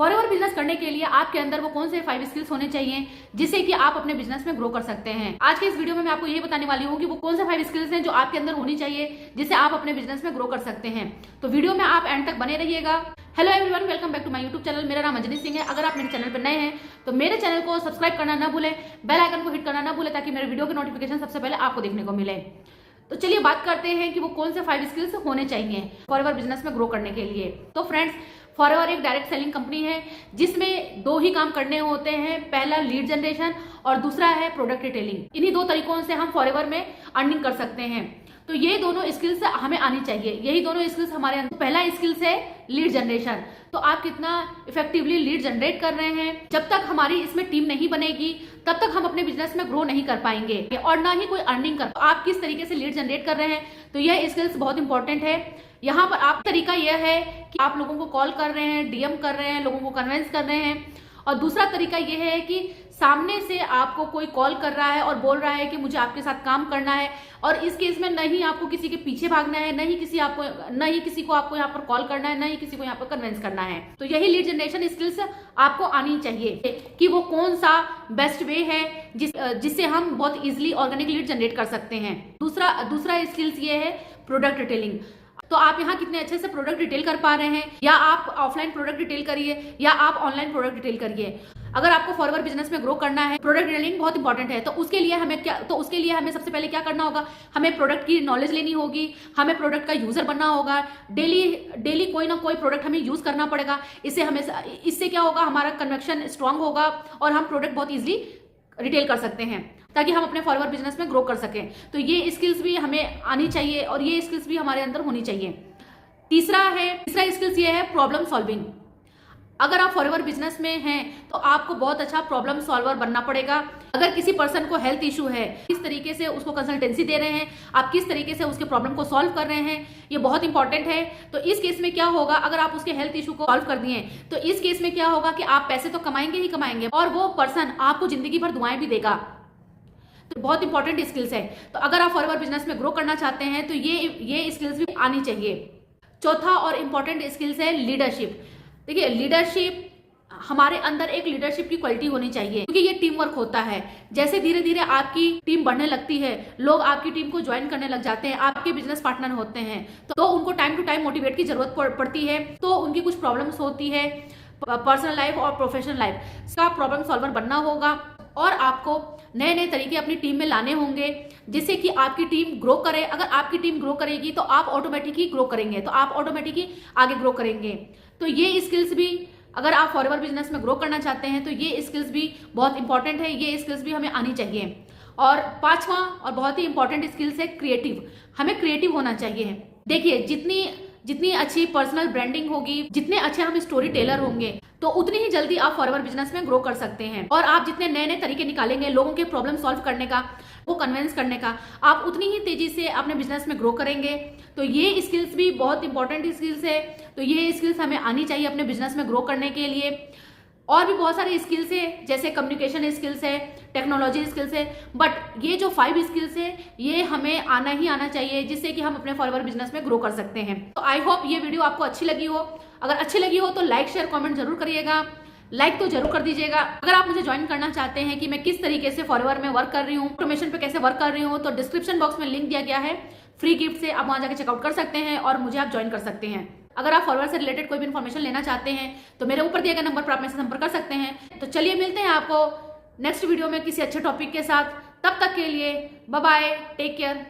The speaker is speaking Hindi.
फॉरएवर बिजनेस करने के लिए आपके अंदर वो कौन से 5 स्किल्स होने चाहिए जिससे कि आप अपने बिजनेस में ग्रो कर सकते हैं। आज के इस वीडियो में मैं आपको यही बताने वाली हूँ कि वो कौन से 5 स्किल्स हैं जो आपके अंदर होनी चाहिए जिससे आप अपने बिजनेस में ग्रो कर सकते हैं। तो वीडियो में आप एंड तक बने रहिएगा। Hello everyone, welcome back to my YouTube channel. मेरा नाम अंजनी सिंह है। अगर आप मेरे चैनल पर नए हैं तो मेरे चैनल को सब्सक्राइब करना ना भूलें, बेल आइकन को हिट करना ना भूलें ताकि मेरे वीडियो के नोटिफिकेशन सबसे पहले आपको देखने को मिले। तो चलिए बात करते हैं कि वो कौन से 5 स्किल्स होने चाहिए फॉरएवर बिजनेस में ग्रो करने के लिए। तो फ्रेंड्स, फॉरएवर एक डायरेक्ट सेलिंग कंपनी है जिसमें 2 ही काम करने होते हैं। पहला लीड जनरेशन और दूसरा है प्रोडक्ट रिटेलिंग। इन्हीं 2 तरीकों से हम फॉरएवर में अर्निंग कर सकते हैं। तो ये दोनों स्किल्स हमें आनी चाहिए। यही दोनों स्किल्स हमारे अंदर। पहला स्किल्स है लीड जनरेशन। तो आप कितना इफेक्टिवली लीड जनरेट कर रहे हैं। जब तक हमारी इसमें टीम नहीं बनेगी तब तक हम अपने बिजनेस में ग्रो नहीं कर पाएंगे और ना ही कोई अर्निंग कर। आप किस तरीके से लीड जनरेट कर रहे हैं, तो यह स्किल्स बहुत इंपॉर्टेंट है। यहाँ पर आप तरीका यह है कि आप लोगों को कॉल कर रहे हैं, डीएम कर रहे हैं, लोगों को कन्विंस कर रहे हैं। और दूसरा तरीका यह है कि सामने से आपको कोई कॉल कर रहा है और बोल रहा है कि मुझे आपके साथ काम करना है, और इस केस में नहीं आपको किसी के पीछे भागना है, नहीं किसी को आपको यहाँ पर कॉल करना है, नहीं किसी को यहाँ पर कन्विंस करना है। तो यही लीड जनरेशन स्किल्स आपको आनी चाहिए कि वो कौन सा बेस्ट वे है जिससे हम बहुत इजिली ऑर्गेनिक लीड जनरेट कर सकते हैं। दूसरा स्किल्स ये है प्रोडक्ट रिटेलिंग। तो आप यहाँ कितने अच्छे से प्रोडक्ट डिटेल कर पा रहे हैं, या आप ऑफलाइन प्रोडक्ट डिटेल करिए या आप ऑनलाइन प्रोडक्ट डिटेल करिए। अगर आपको फॉरएवर बिजनेस में ग्रो करना है, प्रोडक्ट डिटेलिंग बहुत इंपॉर्टेंट है। तो उसके लिए हमें सबसे पहले क्या करना होगा, हमें प्रोडक्ट की नॉलेज लेनी होगी, हमें प्रोडक्ट का यूजर बनना होगा। डेली कोई ना कोई प्रोडक्ट हमें यूज करना पड़ेगा। इससे क्या होगा, हमारा कन्वर्जन स्ट्रांग होगा और हम प्रोडक्ट बहुत ईजिली रिटेल कर सकते हैं ताकि हम अपने फॉरएवर बिजनेस में ग्रो कर सकें। तो ये स्किल्स भी हमें आनी चाहिए और ये स्किल्स भी हमारे अंदर होनी चाहिए। तीसरा स्किल्स ये है प्रॉब्लम सॉल्विंग। अगर आप फॉरएवर बिजनेस में हैं तो आपको बहुत अच्छा प्रॉब्लम सॉल्वर बनना पड़ेगा। अगर किसी पर्सन को हेल्थ इशू है, किस तरीके से उसको कंसल्टेंसी दे रहे हैं, आप किस तरीके से उसके प्रॉब्लम को सॉल्व कर रहे हैं, ये बहुत इंपॉर्टेंट है। तो इस केस में क्या होगा, अगर आप उसके हेल्थ इशू को सॉल्व कर दिए तो इस केस में क्या होगा कि आप पैसे तो कमाएंगे ही कमाएंगे और वो पर्सन आपको जिंदगी भर दुआएं भी देगा। तो बहुत इंपॉर्टेंट स्किल्स है। तो अगर आप फॉरएवर बिजनेस में ग्रो करना चाहते हैं तो ये स्किल्स भी आनी चाहिए। चौथा और इंपॉर्टेंट स्किल्स है लीडरशिप। देखिए, लीडरशिप, हमारे अंदर एक लीडरशिप की क्वालिटी होनी चाहिए क्योंकि ये टीम वर्क होता है। जैसे धीरे धीरे आपकी टीम बढ़ने लगती है, लोग आपकी टीम को ज्वाइन करने लग जाते हैं, आपके बिजनेस पार्टनर होते हैं, तो उनको टाइम टू टाइम मोटिवेट की जरूरत पड़ती है। तो उनकी कुछ प्रॉब्लम्स होती है, पर्सनल लाइफ और प्रोफेशनल लाइफ का प्रॉब्लम सॉल्वर बनना होगा और आपको नए नए तरीके अपनी टीम में लाने होंगे जिससे कि आपकी टीम ग्रो करे। अगर आपकी टीम ग्रो करेगी तो आप ऑटोमेटिक ही ग्रो करेंगे, तो आप ऑटोमेटिक ही आगे ग्रो करेंगे। तो ये स्किल्स भी, अगर आप फॉरएवर बिजनेस में ग्रो करना चाहते हैं तो ये स्किल्स भी बहुत इंपॉर्टेंट है। ये स्किल्स भी हमें आनी चाहिए। और 5वां और बहुत ही इंपॉर्टेंट स्किल्स है क्रिएटिव। हमें क्रिएटिव होना चाहिए। देखिए, जितनी अच्छी पर्सनल ब्रांडिंग होगी, जितने अच्छे हम स्टोरी टेलर होंगे, तो उतनी ही जल्दी आप फॉरएवर बिजनेस में ग्रो कर सकते हैं। और आप जितने नए नए तरीके निकालेंगे लोगों के प्रॉब्लम सॉल्व करने का, वो कन्विंस करने का, आप उतनी ही तेजी से अपने बिजनेस में ग्रो करेंगे। तो ये स्किल्स भी बहुत इंपॉर्टेंट स्किल्स है। तो ये स्किल्स हमें आनी चाहिए अपने बिजनेस में ग्रो करने के लिए। और भी बहुत सारे स्किल्स है, जैसे कम्युनिकेशन स्किल्स है, टेक्नोलॉजी स्किल्स है, बट ये जो 5 स्किल्स है ये हमें आना ही आना चाहिए जिससे कि हम अपने फॉरएवर बिजनेस में ग्रो कर सकते हैं। तो आई होप ये वीडियो आपको अच्छी लगी हो। अगर अच्छी लगी हो तो लाइक शेयर कमेंट जरूर करिएगा, लाइक तो जरूर कर दीजिएगा। अगर आप मुझे ज्वाइन करना चाहते हैं कि मैं किस तरीके से फॉरएवर में वर्क कर रही हूँ, ऑटोमेशन पे कैसे वर्क कर रही हूँ, तो डिस्क्रिप्शन बॉक्स में लिंक दिया गया है फ्री गिफ्ट से, आप वहां जाकर चेकआउट कर सकते हैं और मुझे आप ज्वाइन कर सकते हैं। अगर आप फॉरएवर से रिलेटेड कोई भी इन्फॉर्मेशन लेना चाहते हैं तो मेरे ऊपर दिए गए नंबर पर आप मेरे से संपर्क कर सकते हैं। तो चलिए मिलते हैं आपको नेक्स्ट वीडियो में किसी अच्छे टॉपिक के साथ। तब तक के लिए बाय बाय, टेक केयर।